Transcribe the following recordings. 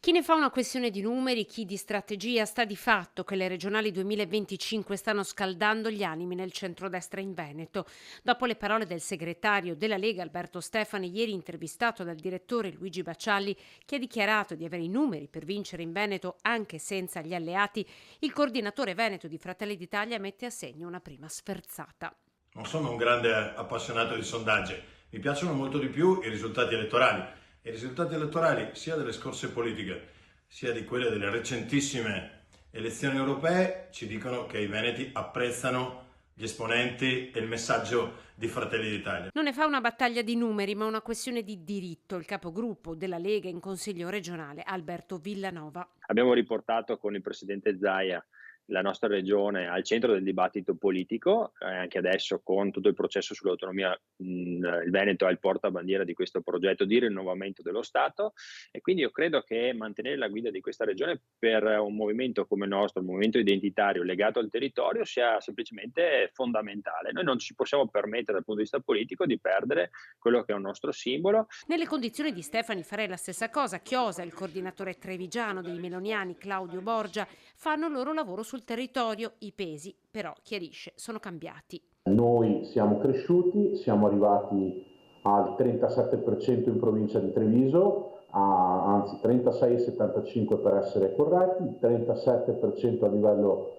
Chi ne fa una questione di numeri, chi di strategia, sta di fatto che le regionali 2025 stanno scaldando gli animi nel centrodestra in Veneto. Dopo le parole del segretario della Lega Alberto Stefani, ieri intervistato dal direttore Luigi Baccialli, che ha dichiarato di avere i numeri per vincere in Veneto anche senza gli alleati, il coordinatore veneto di Fratelli d'Italia mette a segno una prima sferzata. Non sono un grande appassionato di sondaggi, mi piacciono molto di più i risultati elettorali. E i risultati elettorali sia delle scorse politiche sia di quelle delle recentissime elezioni europee ci dicono che i veneti apprezzano gli esponenti e il messaggio di Fratelli d'Italia. Non ne fa una battaglia di numeri, ma una questione di diritto. Il capogruppo della Lega in Consiglio regionale, Alberto Villanova. Abbiamo riportato con il presidente Zaia la nostra regione al centro del dibattito politico, anche adesso con tutto il processo sull'autonomia il Veneto è il portabandiera di questo progetto di rinnovamento dello Stato e quindi io credo che mantenere la guida di questa regione per un movimento come il nostro, un movimento identitario legato al territorio, sia semplicemente fondamentale. Noi non ci possiamo permettere dal punto di vista politico di perdere quello che è un nostro simbolo. Nelle condizioni di Stefani farei la stessa cosa. Chiosa, il coordinatore trevigiano dei meloniani, Claudio Borgia, fanno il loro lavoro sul territorio. I pesi, però, chiarisce, sono cambiati. Noi siamo cresciuti, siamo arrivati al 37% in provincia di Treviso, anzi 36,75 per essere corretti, il 37% a livello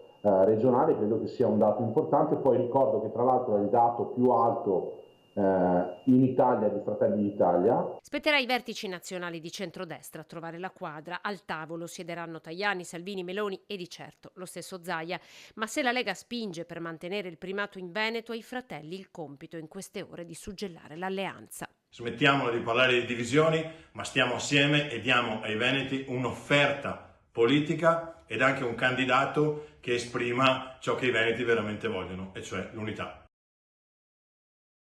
regionale, credo che sia un dato importante. Poi ricordo che tra l'altro è il dato più alto in Italia di Fratelli d'Italia. Spetterà ai vertici nazionali di centrodestra a trovare la quadra. Al tavolo siederanno Tajani, Salvini, Meloni e di certo lo stesso Zaia. Ma se la Lega spinge per mantenere il primato in Veneto, ai fratelli il compito in queste ore di suggellare l'alleanza. Smettiamola di parlare di divisioni, ma stiamo assieme e diamo ai veneti un'offerta politica ed anche un candidato che esprima ciò che i veneti veramente vogliono, e cioè l'unità.